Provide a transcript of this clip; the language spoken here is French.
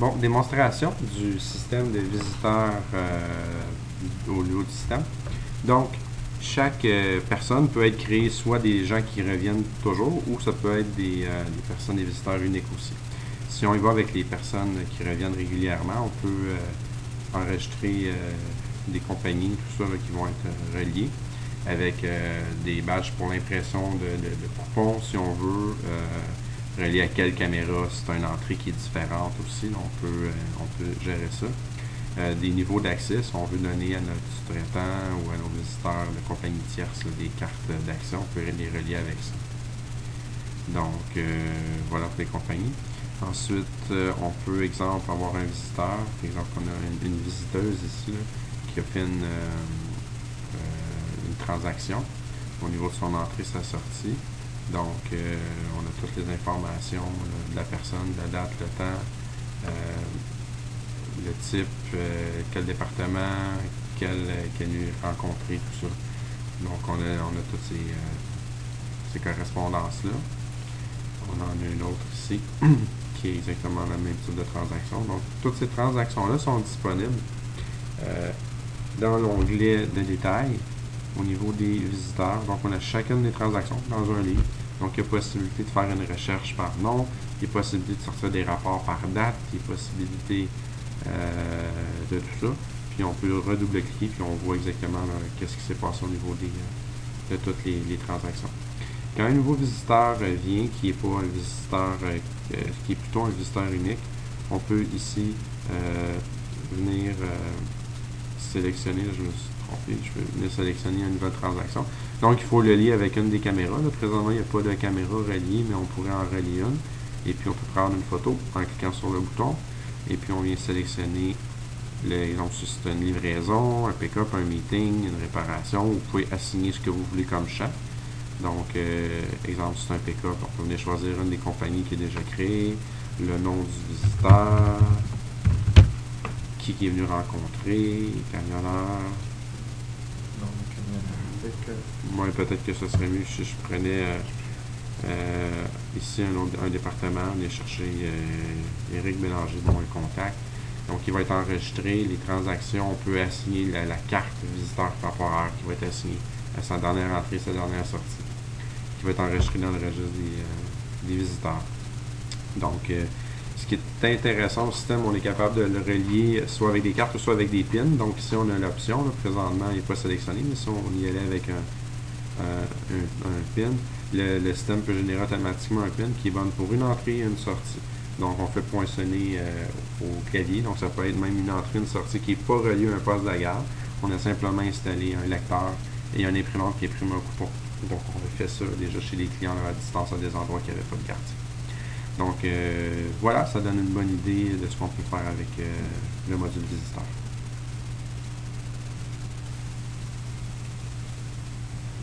Bon, démonstration du système de visiteurs au niveau du système. Donc, chaque personne peut être créée soit des gens qui reviennent toujours ou ça peut être des personnes, des visiteurs uniques aussi. Si on y va avec les personnes qui reviennent régulièrement, on peut enregistrer des compagnies, tout ça là, qui vont être reliées avec des badges pour l'impression de coupons si on veut, relié à quelle caméra, c'est une entrée qui est différente aussi, on peut gérer ça. Des niveaux d'accès, si on veut donner à notre sous-traitant ou à nos visiteurs de compagnies tierces là, des cartes d'accès, on peut les relier avec ça. Donc, voilà pour les compagnies. Ensuite, on peut, exemple, avoir un visiteur. Par exemple, on a une visiteuse ici là, qui a fait une transaction au niveau de son entrée, sa sortie. Donc, on a toutes les informations de la personne, la date, le temps, le type, quel département, quel est rencontré, tout ça. Donc, on a toutes ces correspondances-là. On en a une autre ici qui est exactement le même type de transaction. Donc, toutes ces transactions-là sont disponibles dans l'onglet de détails au niveau des visiteurs. Donc, on a chacune des transactions dans un livre. Donc, il y a possibilité de faire une recherche par nom, il y a possibilité de sortir des rapports par date, il y a possibilité de tout ça. Puis, on peut redouble-cliquer, puis on voit exactement qu'est-ce qui s'est passé au niveau de toutes les transactions. Quand un nouveau visiteur vient, qui n'est pas un visiteur, qui est plutôt un visiteur unique, on peut ici venir sélectionner, je me suis trompé, je peux venir sélectionner une nouvelle transaction. Donc, il faut le lier avec une des caméras. Là, présentement, il n'y a pas de caméra reliée, mais on pourrait en relier une. Et puis, on peut prendre une photo en cliquant sur le bouton. Et puis, on vient sélectionner, exemple, si c'est une livraison, un pick-up, un meeting, une réparation. Vous pouvez assigner ce que vous voulez comme champ. Donc, exemple, si c'est un pick-up, on peut venir choisir une des compagnies qui est déjà créée, le nom du visiteur, qui est venu rencontrer, camionneur. Moi, peut-être que ce serait mieux si je prenais ici un département, aller chercher Éric Bélanger dans un contact. Donc, il va être enregistré. Les transactions, on peut assigner la carte visiteur temporaire qui va être assignée à sa dernière entrée, sa dernière sortie, qui va être enregistré dans le registre des visiteurs. Donc, ce qui est intéressant au système, on est capable de le relier soit avec des cartes ou soit avec des pins. Donc ici, on a l'option, présentement, il n'est pas sélectionné, mais si on y allait avec un pin, le système peut générer automatiquement un pin qui est bon pour une entrée et une sortie. Donc, on fait poinçonner au clavier. Donc, ça peut être même une entrée, une sortie qui n'est pas reliée à un poste de garde. On a simplement installé un lecteur et un imprimante qui imprime un coupon. Donc, on a fait ça déjà chez les clients à distance à des endroits qui n'avaient pas de carte. Donc, voilà, ça donne une bonne idée de ce qu'on peut faire avec le module visiteur.